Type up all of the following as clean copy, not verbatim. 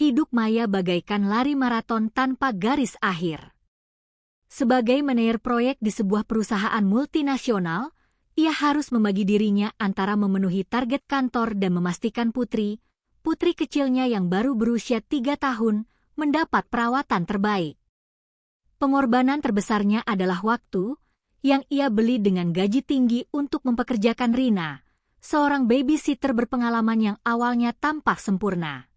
hidup Maya bagaikan lari maraton tanpa garis akhir. Sebagai manajer proyek di sebuah perusahaan multinasional, ia harus membagi dirinya antara memenuhi target kantor dan memastikan putri kecilnya yang baru berusia 3 tahun, mendapat perawatan terbaik. Pengorbanan terbesarnya adalah waktu, yang ia beli dengan gaji tinggi untuk mempekerjakan Rina, seorang babysitter berpengalaman yang awalnya tampak sempurna.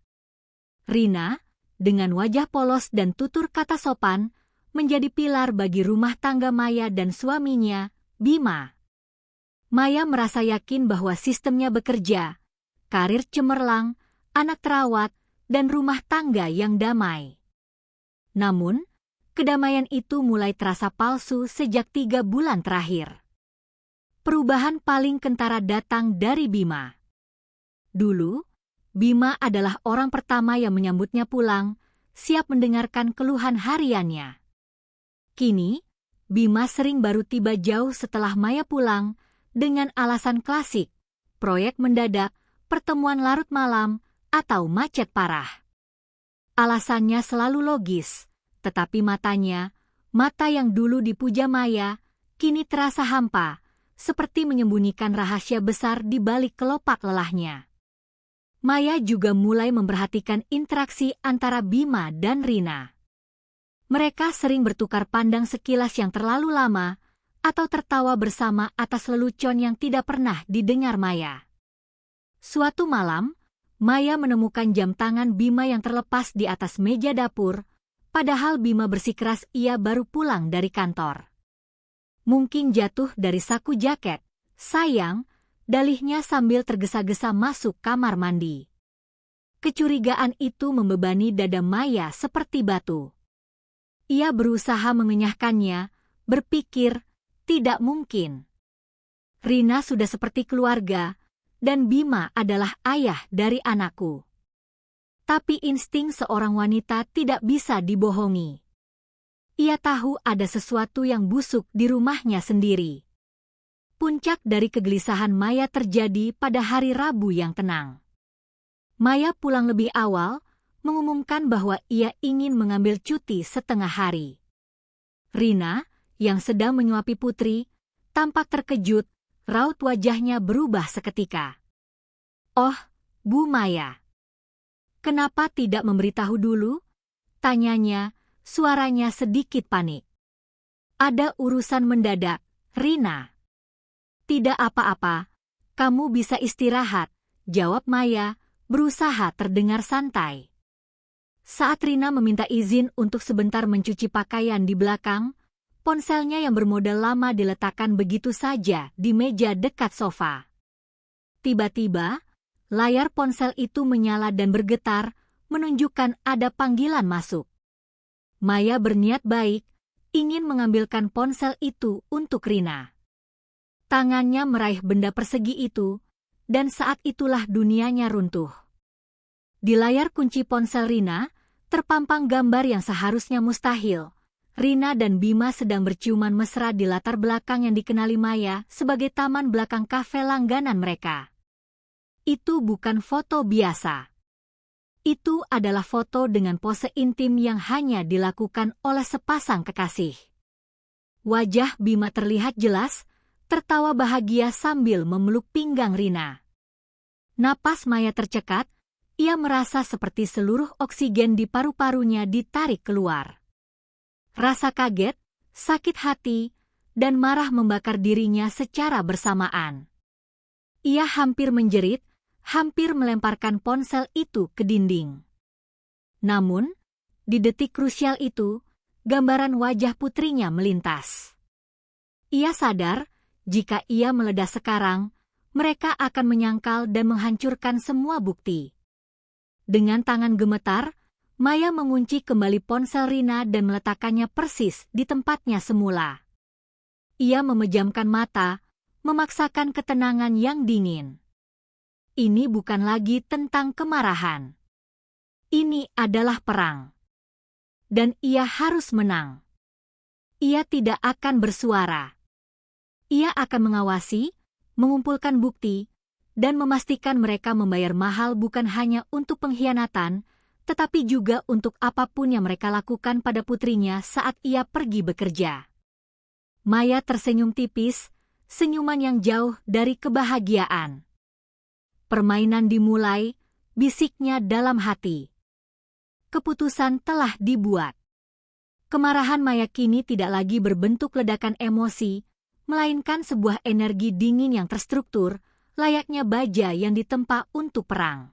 Rina, dengan wajah polos dan tutur kata sopan, menjadi pilar bagi rumah tangga Maya dan suaminya, Bima. Maya merasa yakin bahwa sistemnya bekerja, karir cemerlang, anak terawat, dan rumah tangga yang damai. Namun, kedamaian itu mulai terasa palsu sejak 3 bulan terakhir. Perubahan paling kentara datang dari Bima. Dulu, Bima adalah orang pertama yang menyambutnya pulang, siap mendengarkan keluhan hariannya. Kini, Bima sering baru tiba jauh setelah Maya pulang, dengan alasan klasik, proyek mendadak, pertemuan larut malam, atau macet parah. Alasannya selalu logis, tetapi mata yang dulu dipuja Maya, kini terasa hampa, seperti menyembunyikan rahasia besar di balik kelopak lelahnya. Maya juga mulai memperhatikan interaksi antara Bima dan Rina. Mereka sering bertukar pandang sekilas yang terlalu lama, atau tertawa bersama atas lelucon yang tidak pernah didengar Maya. Suatu malam, Maya menemukan jam tangan Bima yang terlepas di atas meja dapur, padahal Bima bersikeras ia baru pulang dari kantor. Mungkin jatuh dari saku jaket, sayang, dalihnya sambil tergesa-gesa masuk kamar mandi. Kecurigaan itu membebani dada Maya seperti batu. Ia berusaha mengenyahkannya, berpikir, tidak mungkin. Rina sudah seperti keluarga, dan Bima adalah ayah dari anakku. Tapi insting seorang wanita tidak bisa dibohongi. Ia tahu ada sesuatu yang busuk di rumahnya sendiri. Puncak dari kegelisahan Maya terjadi pada hari Rabu yang tenang. Maya pulang lebih awal, mengumumkan bahwa ia ingin mengambil cuti setengah hari. Rina, yang sedang menyuapi putri, tampak terkejut, raut wajahnya berubah seketika. "Oh, Bu Maya. Kenapa tidak memberitahu dulu?" tanyanya, suaranya sedikit panik. "Ada urusan mendadak, Rina." "Tidak apa-apa, kamu bisa istirahat," jawab Maya, berusaha terdengar santai. Saat Rina meminta izin untuk sebentar mencuci pakaian di belakang, ponselnya yang bermodel lama diletakkan begitu saja di meja dekat sofa. Tiba-tiba, layar ponsel itu menyala dan bergetar, menunjukkan ada panggilan masuk. Maya berniat baik, ingin mengambilkan ponsel itu untuk Rina. Tangannya meraih benda persegi itu, dan saat itulah dunianya runtuh. Di layar kunci ponsel Rina, terpampang gambar yang seharusnya mustahil. Rina dan Bima sedang berciuman mesra di latar belakang yang dikenali Maya sebagai taman belakang kafe langganan mereka. Itu bukan foto biasa. Itu adalah foto dengan pose intim yang hanya dilakukan oleh sepasang kekasih. Wajah Bima terlihat jelas, tertawa bahagia sambil memeluk pinggang Rina. Napas Maya tercekat, ia merasa seperti seluruh oksigen di paru-parunya ditarik keluar. Rasa kaget, sakit hati, dan marah membakar dirinya secara bersamaan. Ia hampir menjerit, hampir melemparkan ponsel itu ke dinding. Namun, di detik krusial itu, gambaran wajah putrinya melintas. Ia sadar, jika ia meledak sekarang, mereka akan menyangkal dan menghancurkan semua bukti. Dengan tangan gemetar, Maya mengunci kembali ponsel Rina dan meletakkannya persis di tempatnya semula. Ia memejamkan mata, memaksakan ketenangan yang dingin. Ini bukan lagi tentang kemarahan. Ini adalah perang. Dan ia harus menang. Ia tidak akan bersuara. Ia akan mengawasi, mengumpulkan bukti, dan memastikan mereka membayar mahal bukan hanya untuk pengkhianatan, tetapi juga untuk apapun yang mereka lakukan pada putrinya saat ia pergi bekerja. Maya tersenyum tipis, senyuman yang jauh dari kebahagiaan. Permainan dimulai, bisiknya dalam hati. Keputusan telah dibuat. Kemarahan Maya kini tidak lagi berbentuk ledakan emosi, melainkan sebuah energi dingin yang terstruktur, layaknya baja yang ditempa untuk perang.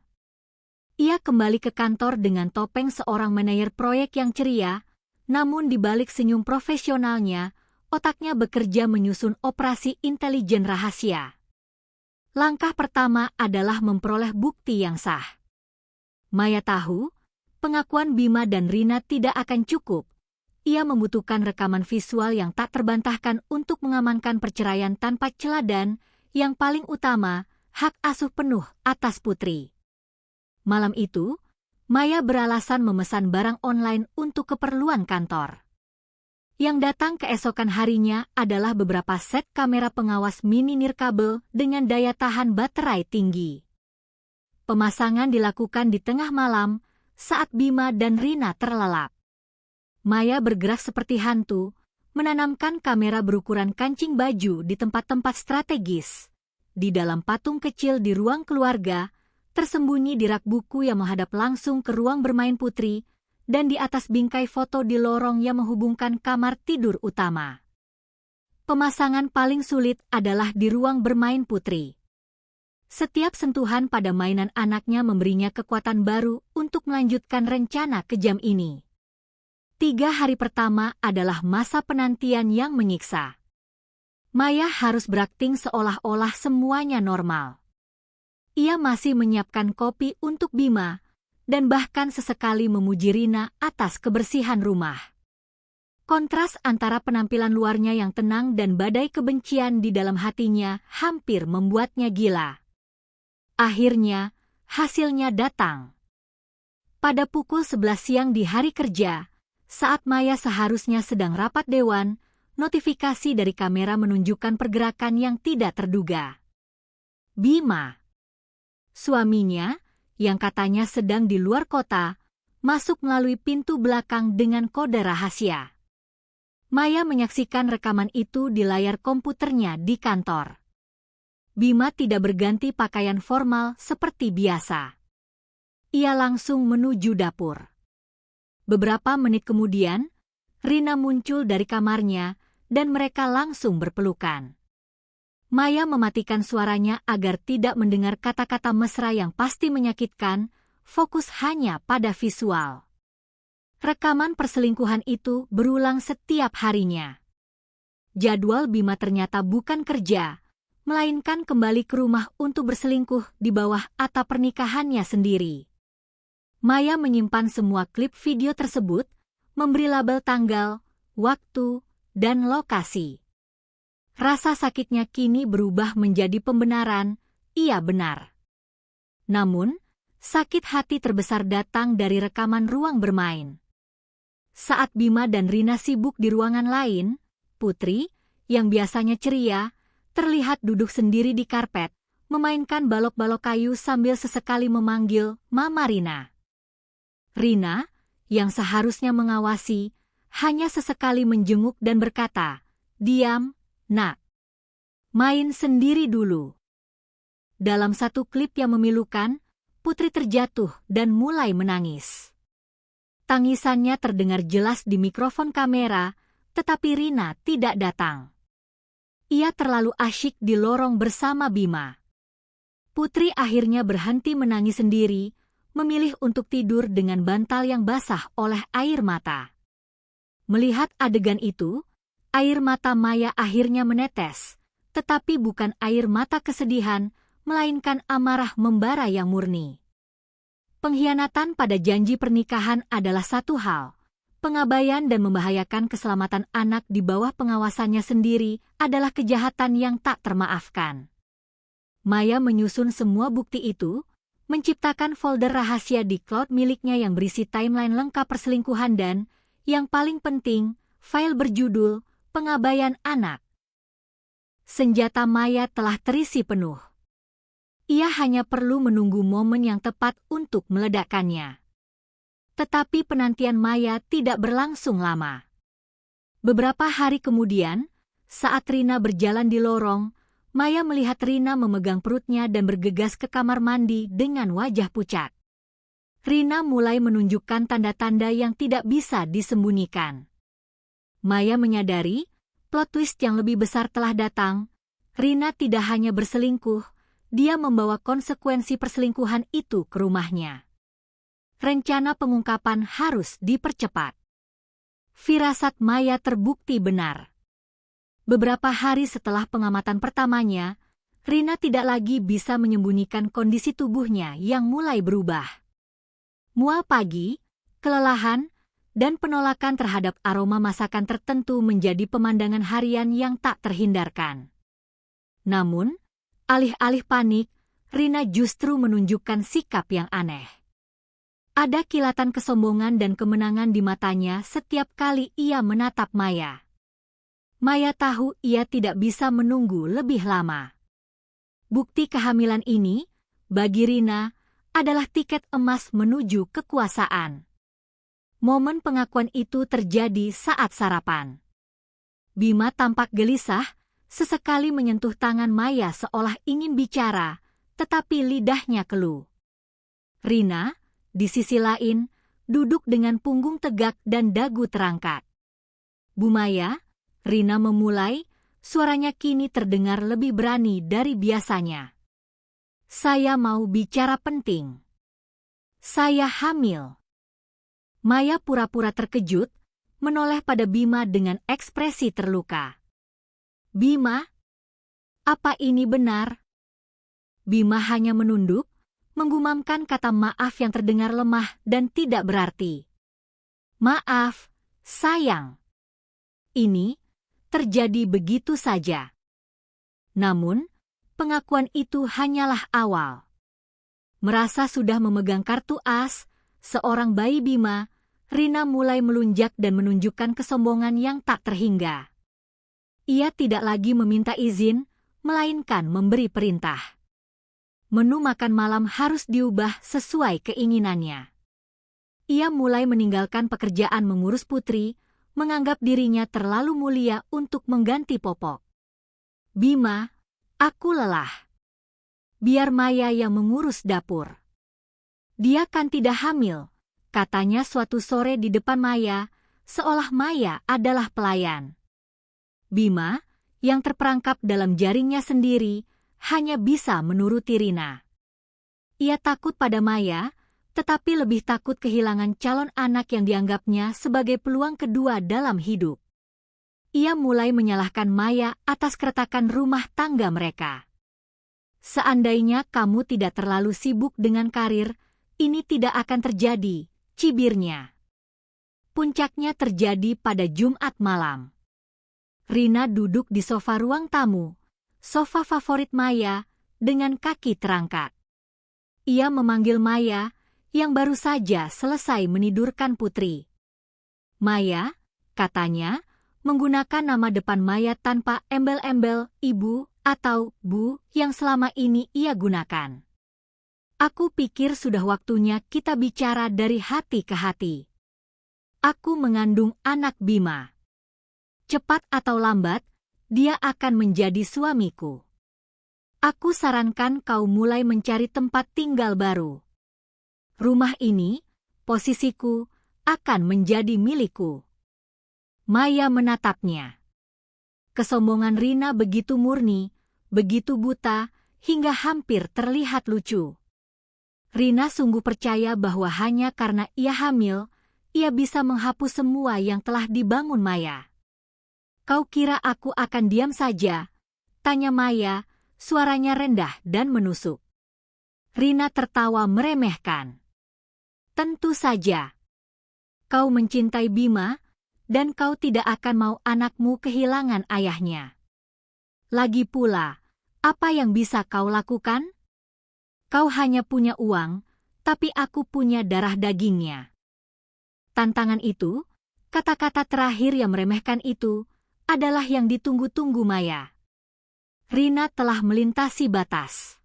Ia kembali ke kantor dengan topeng seorang manajer proyek yang ceria, namun di balik senyum profesionalnya, otaknya bekerja menyusun operasi intelijen rahasia. Langkah pertama adalah memperoleh bukti yang sah. Maya tahu, pengakuan Bima dan Rina tidak akan cukup. Ia membutuhkan rekaman visual yang tak terbantahkan untuk mengamankan perceraian tanpa celah dan, yang paling utama, hak asuh penuh atas putri. Malam itu, Maya beralasan memesan barang online untuk keperluan kantor. Yang datang keesokan harinya adalah beberapa set kamera pengawas mini nirkabel dengan daya tahan baterai tinggi. Pemasangan dilakukan di tengah malam saat Bima dan Rina terlelap. Maya bergerak seperti hantu, menanamkan kamera berukuran kancing baju di tempat-tempat strategis. Di dalam patung kecil di ruang keluarga, tersembunyi di rak buku yang menghadap langsung ke ruang bermain putri, dan di atas bingkai foto di lorong yang menghubungkan kamar tidur utama. Pemasangan paling sulit adalah di ruang bermain putri. Setiap sentuhan pada mainan anaknya memberinya kekuatan baru untuk melanjutkan rencana kejam ini. 3 hari pertama adalah masa penantian yang menyiksa. Maya harus berakting seolah-olah semuanya normal. Ia masih menyiapkan kopi untuk Bima, dan bahkan sesekali memuji Rina atas kebersihan rumah. Kontras antara penampilan luarnya yang tenang dan badai kebencian di dalam hatinya hampir membuatnya gila. Akhirnya, hasilnya datang. Pada pukul 11 siang di hari kerja, saat Maya seharusnya sedang rapat dewan, notifikasi dari kamera menunjukkan pergerakan yang tidak terduga. Bima, suaminya, yang katanya sedang di luar kota, masuk melalui pintu belakang dengan kode rahasia. Maya menyaksikan rekaman itu di layar komputernya di kantor. Bima tidak berganti pakaian formal seperti biasa. Ia langsung menuju dapur. Beberapa menit kemudian, Rina muncul dari kamarnya dan mereka langsung berpelukan. Maya mematikan suaranya agar tidak mendengar kata-kata mesra yang pasti menyakitkan, fokus hanya pada visual. Rekaman perselingkuhan itu berulang setiap harinya. Jadwal Bima ternyata bukan kerja, melainkan kembali ke rumah untuk berselingkuh di bawah atap pernikahannya sendiri. Maya menyimpan semua klip video tersebut, memberi label tanggal, waktu, dan lokasi. Rasa sakitnya kini berubah menjadi pembenaran, ia benar. Namun, sakit hati terbesar datang dari rekaman ruang bermain. Saat Bima dan Rina sibuk di ruangan lain, Putri, yang biasanya ceria, terlihat duduk sendiri di karpet, memainkan balok-balok kayu sambil sesekali memanggil Mama Rina. Rina, yang seharusnya mengawasi, hanya sesekali menjenguk dan berkata, "Diam, Nak. Main sendiri dulu." Dalam satu klip yang memilukan, Putri terjatuh dan mulai menangis. Tangisannya terdengar jelas di mikrofon kamera, tetapi Rina tidak datang. Ia terlalu asyik di lorong bersama Bima. Putri akhirnya berhenti menangis sendiri, memilih untuk tidur dengan bantal yang basah oleh air mata. Melihat adegan itu, air mata Maya akhirnya menetes, tetapi bukan air mata kesedihan, melainkan amarah membara yang murni. Pengkhianatan pada janji pernikahan adalah satu hal. Pengabaian dan membahayakan keselamatan anak di bawah pengawasannya sendiri adalah kejahatan yang tak termaafkan. Maya menyusun semua bukti itu, menciptakan folder rahasia di cloud miliknya yang berisi timeline lengkap perselingkuhan dan, yang paling penting, file berjudul Pengabaian Anak. Senjata Maya telah terisi penuh. Ia hanya perlu menunggu momen yang tepat untuk meledakkannya. Tetapi penantian Maya tidak berlangsung lama. Beberapa hari kemudian, saat Rina berjalan di lorong, Maya melihat Rina memegang perutnya dan bergegas ke kamar mandi dengan wajah pucat. Rina mulai menunjukkan tanda-tanda yang tidak bisa disembunyikan. Maya menyadari, plot twist yang lebih besar telah datang. Rina tidak hanya berselingkuh, dia membawa konsekuensi perselingkuhan itu ke rumahnya. Rencana pengungkapan harus dipercepat. Firasat Maya terbukti benar. Beberapa hari setelah pengamatan pertamanya, Rina tidak lagi bisa menyembunyikan kondisi tubuhnya yang mulai berubah. Mual pagi, kelelahan, dan penolakan terhadap aroma masakan tertentu menjadi pemandangan harian yang tak terhindarkan. Namun, alih-alih panik, Rina justru menunjukkan sikap yang aneh. Ada kilatan kesombongan dan kemenangan di matanya setiap kali ia menatap Maya. Maya tahu ia tidak bisa menunggu lebih lama. Bukti kehamilan ini, bagi Rina, adalah tiket emas menuju kekuasaan. Momen pengakuan itu terjadi saat sarapan. Bima tampak gelisah, sesekali menyentuh tangan Maya seolah ingin bicara, tetapi lidahnya keluh. Rina, di sisi lain, duduk dengan punggung tegak dan dagu terangkat. Bu Maya, Rina memulai, suaranya kini terdengar lebih berani dari biasanya. Saya mau bicara penting. Saya hamil. Maya pura-pura terkejut, menoleh pada Bima dengan ekspresi terluka. Bima, apa ini benar? Bima hanya menunduk, menggumamkan kata maaf yang terdengar lemah dan tidak berarti. Maaf, sayang. Ini terjadi begitu saja. Namun, pengakuan itu hanyalah awal. Merasa sudah memegang kartu as, seorang bayi Bima, Rina mulai melunjak dan menunjukkan kesombongan yang tak terhingga. Ia tidak lagi meminta izin, melainkan memberi perintah. Menu makan malam harus diubah sesuai keinginannya. Ia mulai meninggalkan pekerjaan mengurus putri, menganggap dirinya terlalu mulia untuk mengganti popok. Bima, aku lelah. Biar Maya yang mengurus dapur. Dia kan tidak hamil, katanya suatu sore di depan Maya, seolah Maya adalah pelayan. Bima, yang terperangkap dalam jaringnya sendiri, hanya bisa menuruti Rina. Ia takut pada Maya, tetapi lebih takut kehilangan calon anak yang dianggapnya sebagai peluang kedua dalam hidup. Ia mulai menyalahkan Maya atas keretakan rumah tangga mereka. Seandainya kamu tidak terlalu sibuk dengan karir, ini tidak akan terjadi, cibirnya. Puncaknya terjadi pada Jumat malam. Rina duduk di sofa ruang tamu, sofa favorit Maya, dengan kaki terangkat. Ia memanggil Maya, yang baru saja selesai menidurkan putri. Maya, katanya, menggunakan nama depan Maya tanpa embel-embel ibu atau bu yang selama ini ia gunakan. Aku pikir sudah waktunya kita bicara dari hati ke hati. Aku mengandung anak Bima. Cepat atau lambat, dia akan menjadi suamiku. Aku sarankan kau mulai mencari tempat tinggal baru. Rumah ini, posisiku, akan menjadi milikku. Maya menatapnya. Kesombongan Rina begitu murni, begitu buta, hingga hampir terlihat lucu. Rina sungguh percaya bahwa hanya karena ia hamil, ia bisa menghapus semua yang telah dibangun Maya. Kau kira aku akan diam saja? Tanya Maya, suaranya rendah dan menusuk. Rina tertawa meremehkan. Tentu saja. Kau mencintai Bima, dan kau tidak akan mau anakmu kehilangan ayahnya. Lagi pula, apa yang bisa kau lakukan? Kau hanya punya uang, tapi aku punya darah dagingnya. Tantangan itu, kata-kata terakhir yang meremehkan itu, adalah yang ditunggu-tunggu Maya. Rina telah melintasi batas.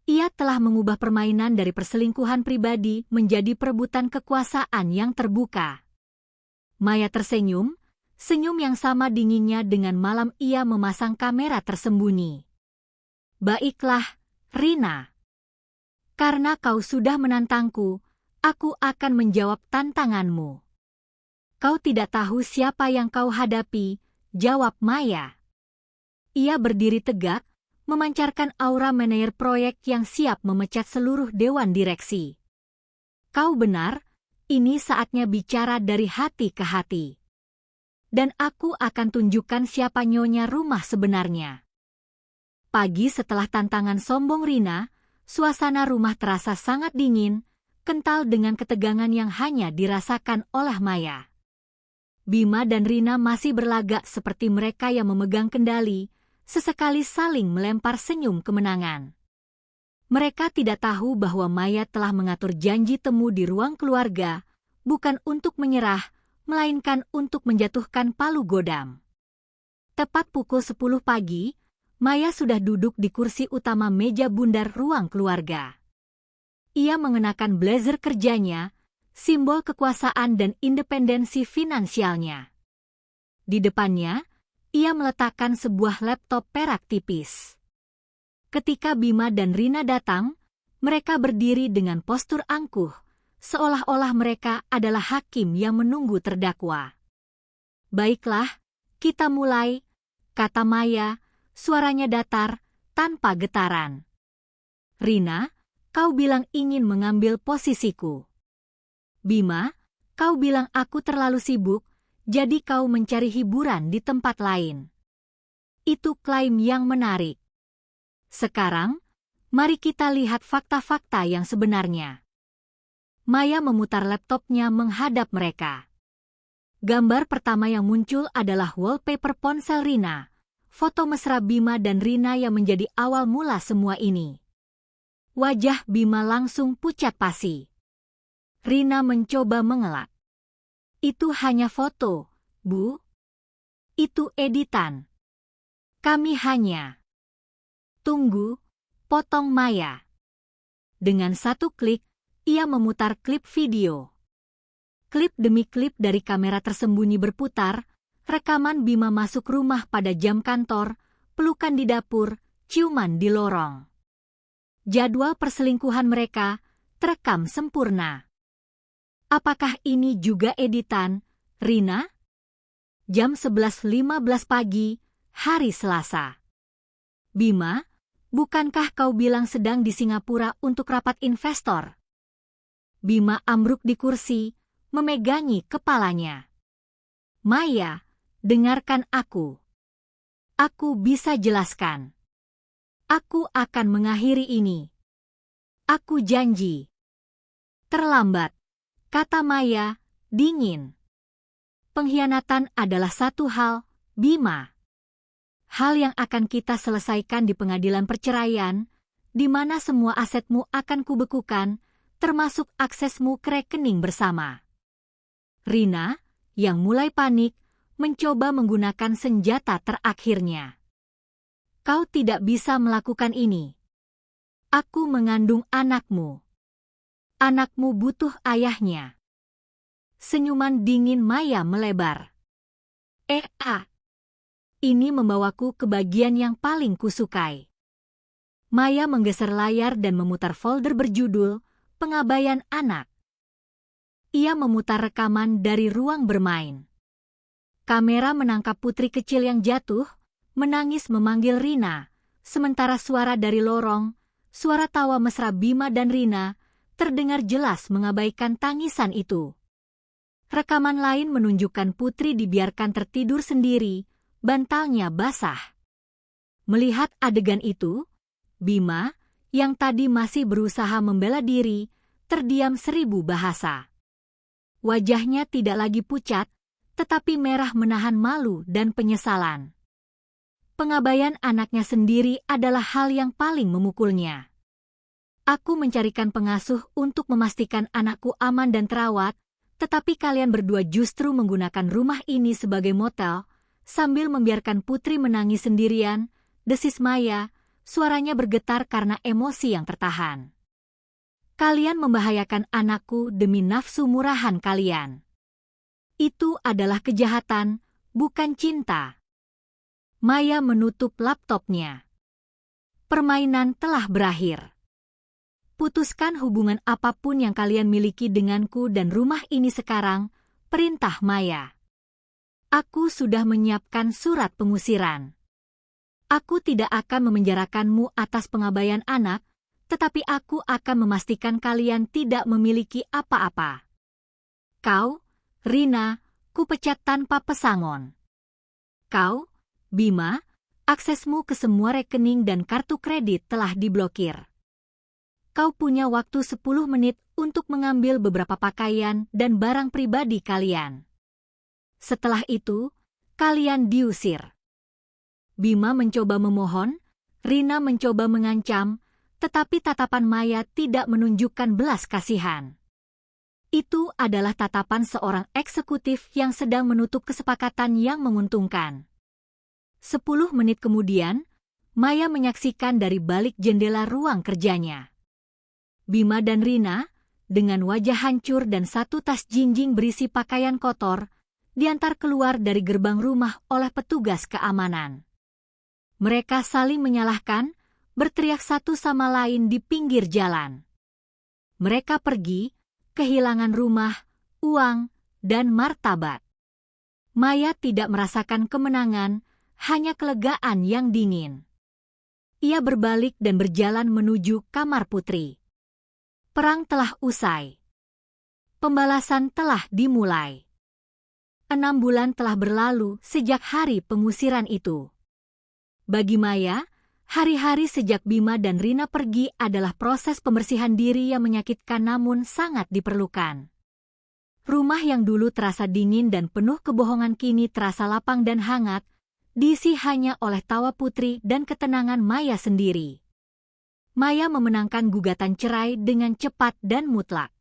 Ia telah mengubah permainan dari perselingkuhan pribadi menjadi perebutan kekuasaan yang terbuka. Maya tersenyum, senyum yang sama dinginnya dengan malam ia memasang kamera tersembunyi. Baiklah, Rina. Karena kau sudah menantangku, aku akan menjawab tantanganmu. Kau tidak tahu siapa yang kau hadapi, jawab Maya. Ia berdiri tegak, memancarkan aura manajer proyek yang siap memecat seluruh dewan direksi. Kau benar, ini saatnya bicara dari hati ke hati. Dan aku akan tunjukkan siapa nyonya rumah sebenarnya. Pagi setelah tantangan sombong Rina, suasana rumah terasa sangat dingin, kental dengan ketegangan yang hanya dirasakan oleh Maya. Bima dan Rina masih berlagak seperti mereka yang memegang kendali, sesekali saling melempar senyum kemenangan. Mereka tidak tahu bahwa Maya telah mengatur janji temu di ruang keluarga, bukan untuk menyerah, melainkan untuk menjatuhkan palu godam. Tepat pukul 10 pagi, Maya sudah duduk di kursi utama meja bundar ruang keluarga. Ia mengenakan blazer kerjanya, simbol kekuasaan dan independensi finansialnya. Di depannya, ia meletakkan sebuah laptop perak tipis. Ketika Bima dan Rina datang, mereka berdiri dengan postur angkuh, seolah-olah mereka adalah hakim yang menunggu terdakwa. Baiklah, kita mulai, kata Maya, suaranya datar, tanpa getaran. Rina, kau bilang ingin mengambil posisiku. Bima, kau bilang aku terlalu sibuk, jadi kau mencari hiburan di tempat lain. Itu klaim yang menarik. Sekarang, mari kita lihat fakta-fakta yang sebenarnya. Maya memutar laptopnya menghadap mereka. Gambar pertama yang muncul adalah wallpaper ponsel Rina, foto mesra Bima dan Rina yang menjadi awal mula semua ini. Wajah Bima langsung pucat pasi. Rina mencoba mengelak. Itu hanya foto, Bu. Itu editan. Kami hanya... Tunggu, potong Maya. Dengan satu klik, ia memutar klip video. Klip demi klip dari kamera tersembunyi berputar, rekaman Bima masuk rumah pada jam kantor, pelukan di dapur, ciuman di lorong. Jadwal perselingkuhan mereka terekam sempurna. Apakah ini juga editan, Rina? Jam 11.15 pagi, hari Selasa. Bima, bukankah kau bilang sedang di Singapura untuk rapat investor? Bima ambruk di kursi, memegangi kepalanya. Maya, dengarkan aku. Aku bisa jelaskan. Aku akan mengakhiri ini. Aku janji. Terlambat, kata Maya, dingin. Pengkhianatan adalah satu hal, Bima. Hal yang akan kita selesaikan di pengadilan perceraian, di mana semua asetmu akan kubekukan, termasuk aksesmu ke rekening bersama. Rina, yang mulai panik, mencoba menggunakan senjata terakhirnya. Kau tidak bisa melakukan ini. Aku mengandung anakmu. Anakmu butuh ayahnya. Senyuman dingin Maya melebar. Ini membawaku ke bagian yang paling kusukai. Maya menggeser layar dan memutar folder berjudul Pengabaian Anak. Ia memutar rekaman dari ruang bermain. Kamera menangkap putri kecil yang jatuh, menangis memanggil Rina, sementara suara dari lorong, suara tawa mesra Bima dan Rina, terdengar jelas mengabaikan tangisan itu. Rekaman lain menunjukkan putri dibiarkan tertidur sendiri, bantalnya basah. Melihat adegan itu, Bima, yang tadi masih berusaha membela diri, terdiam 1000 bahasa. Wajahnya tidak lagi pucat, tetapi merah menahan malu dan penyesalan. Pengabaian anaknya sendiri adalah hal yang paling memukulnya. Aku mencarikan pengasuh untuk memastikan anakku aman dan terawat, tetapi kalian berdua justru menggunakan rumah ini sebagai motel, sambil membiarkan putri menangis sendirian, desis Maya, suaranya bergetar karena emosi yang tertahan. Kalian membahayakan anakku demi nafsu murahan kalian. Itu adalah kejahatan, bukan cinta. Maya menutup laptopnya. Permainan telah berakhir. Putuskan hubungan apapun yang kalian miliki denganku dan rumah ini sekarang, perintah Maya. Aku sudah menyiapkan surat pengusiran. Aku tidak akan memenjarakanmu atas pengabaian anak, tetapi aku akan memastikan kalian tidak memiliki apa-apa. Kau, Rina, kupecat tanpa pesangon. Kau, Bima, aksesmu ke semua rekening dan kartu kredit telah diblokir. Kau punya waktu 10 menit untuk mengambil beberapa pakaian dan barang pribadi kalian. Setelah itu, kalian diusir. Bima mencoba memohon, Rina mencoba mengancam, tetapi tatapan Maya tidak menunjukkan belas kasihan. Itu adalah tatapan seorang eksekutif yang sedang menutup kesepakatan yang menguntungkan. 10 menit kemudian, Maya menyaksikan dari balik jendela ruang kerjanya. Bima dan Rina, dengan wajah hancur dan satu tas jinjing berisi pakaian kotor, diantar keluar dari gerbang rumah oleh petugas keamanan. Mereka saling menyalahkan, berteriak satu sama lain di pinggir jalan. Mereka pergi, kehilangan rumah, uang, dan martabat. Maya tidak merasakan kemenangan, hanya kelegaan yang dingin. Ia berbalik dan berjalan menuju kamar putri. Perang telah usai. Pembalasan telah dimulai. 6 bulan telah berlalu sejak hari pengusiran itu. Bagi Maya, hari-hari sejak Bima dan Rina pergi adalah proses pembersihan diri yang menyakitkan namun sangat diperlukan. Rumah yang dulu terasa dingin dan penuh kebohongan kini terasa lapang dan hangat, diisi hanya oleh tawa putri dan ketenangan Maya sendiri. Maya memenangkan gugatan cerai dengan cepat dan mutlak.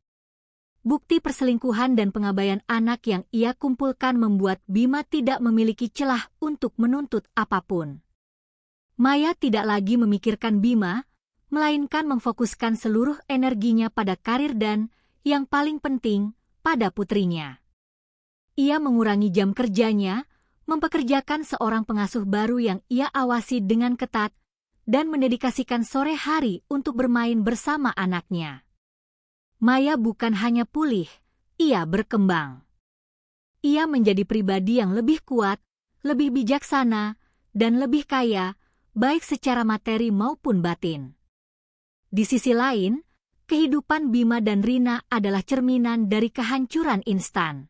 Bukti perselingkuhan dan pengabaian anak yang ia kumpulkan membuat Bima tidak memiliki celah untuk menuntut apapun. Maya tidak lagi memikirkan Bima, melainkan memfokuskan seluruh energinya pada karir dan, yang paling penting, pada putrinya. Ia mengurangi jam kerjanya, mempekerjakan seorang pengasuh baru yang ia awasi dengan ketat, dan mendedikasikan sore hari untuk bermain bersama anaknya. Maya bukan hanya pulih, ia berkembang. Ia menjadi pribadi yang lebih kuat, lebih bijaksana, dan lebih kaya, baik secara materi maupun batin. Di sisi lain, kehidupan Bima dan Rina adalah cerminan dari kehancuran instan.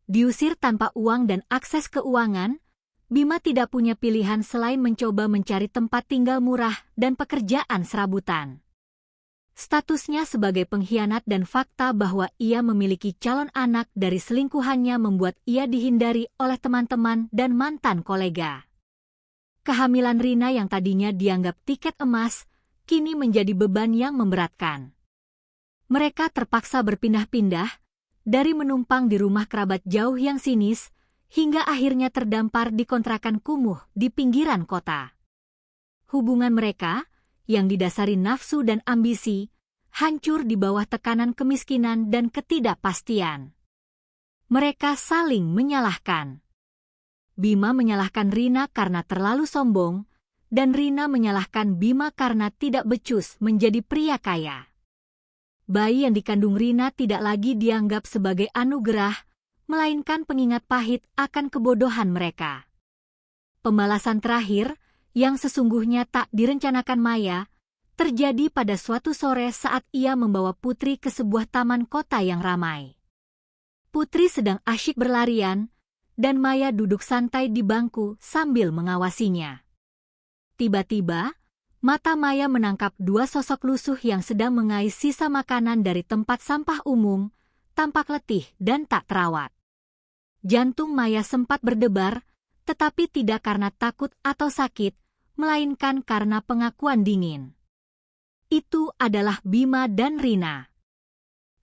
Diusir tanpa uang dan akses keuangan, Bima tidak punya pilihan selain mencoba mencari tempat tinggal murah dan pekerjaan serabutan. Statusnya sebagai pengkhianat dan fakta bahwa ia memiliki calon anak dari selingkuhannya membuat ia dihindari oleh teman-teman dan mantan kolega. Kehamilan Rina yang tadinya dianggap tiket emas, kini menjadi beban yang memberatkan. Mereka terpaksa berpindah-pindah, dari menumpang di rumah kerabat jauh yang sinis, hingga akhirnya terdampar di kontrakan kumuh di pinggiran kota. Hubungan mereka, yang didasari nafsu dan ambisi, hancur di bawah tekanan kemiskinan dan ketidakpastian. Mereka saling menyalahkan. Bima menyalahkan Rina karena terlalu sombong, dan Rina menyalahkan Bima karena tidak becus menjadi pria kaya. Bayi yang dikandung Rina tidak lagi dianggap sebagai anugerah, melainkan pengingat pahit akan kebodohan mereka. Pembalasan terakhir, yang sesungguhnya tak direncanakan Maya, terjadi pada suatu sore saat ia membawa Putri ke sebuah taman kota yang ramai. Putri sedang asyik berlarian, dan Maya duduk santai di bangku sambil mengawasinya. Tiba-tiba, mata Maya menangkap 2 sosok lusuh yang sedang mengais sisa makanan dari tempat sampah umum, tampak letih dan tak terawat. Jantung Maya sempat berdebar, tetapi tidak karena takut atau sakit, melainkan karena pengakuan dingin. Itu adalah Bima dan Rina.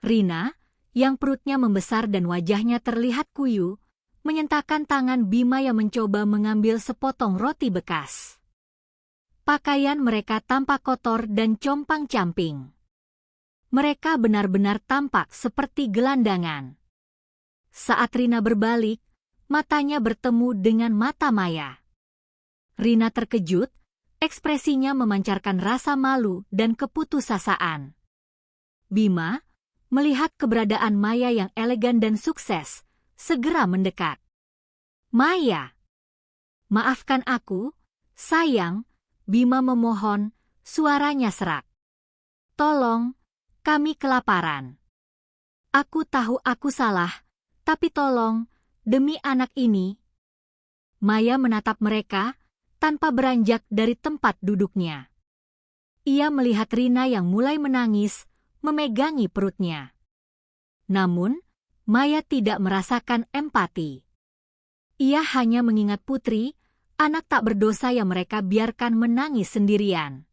Rina, yang perutnya membesar dan wajahnya terlihat kuyu, menyentakkan tangan Bima yang mencoba mengambil sepotong roti bekas. Pakaian mereka tampak kotor dan compang-camping. Mereka benar-benar tampak seperti gelandangan. Saat Rina berbalik, matanya bertemu dengan mata Maya. Rina terkejut, ekspresinya memancarkan rasa malu dan keputusasaan. Bima, melihat keberadaan Maya yang elegan dan sukses, segera mendekat. "Maya, maafkan aku, sayang," Bima memohon, suaranya serak. "Tolong, kami kelaparan. Aku tahu aku salah, tapi tolong, demi anak ini." Maya menatap mereka, tanpa beranjak dari tempat duduknya. Ia melihat Rina yang mulai menangis, memegangi perutnya. Namun, Maya tidak merasakan empati. Ia hanya mengingat Putri, anak tak berdosa yang mereka biarkan menangis sendirian.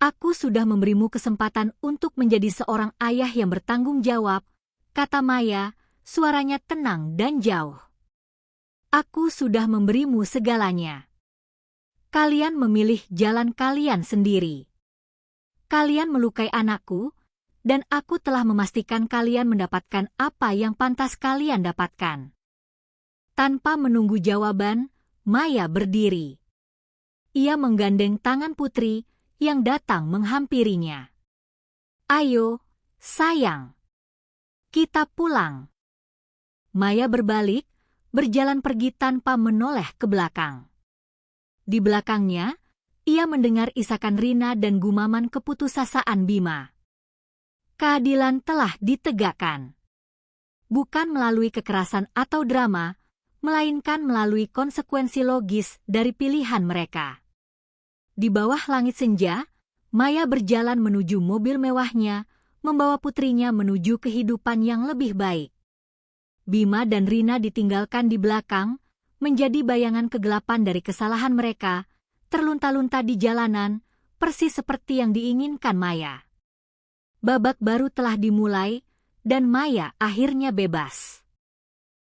"Aku sudah memberimu kesempatan untuk menjadi seorang ayah yang bertanggung jawab," kata Maya, suaranya tenang dan jauh. "Aku sudah memberimu segalanya. Kalian memilih jalan kalian sendiri. Kalian melukai anakku, dan aku telah memastikan kalian mendapatkan apa yang pantas kalian dapatkan." Tanpa menunggu jawaban, Maya berdiri. Ia menggandeng tangan Putri yang datang menghampirinya. "Ayo, sayang. Kita pulang." Maya berbalik, berjalan pergi tanpa menoleh ke belakang. Di belakangnya, ia mendengar isakan Rina dan gumaman keputusasaan Bima. Keadilan telah ditegakkan. Bukan melalui kekerasan atau drama, melainkan melalui konsekuensi logis dari pilihan mereka. Di bawah langit senja, Maya berjalan menuju mobil mewahnya, membawa putrinya menuju kehidupan yang lebih baik. Bima dan Rina ditinggalkan di belakang, menjadi bayangan kegelapan dari kesalahan mereka, terlunta-lunta di jalanan, persis seperti yang diinginkan Maya. Babak baru telah dimulai, dan Maya akhirnya bebas.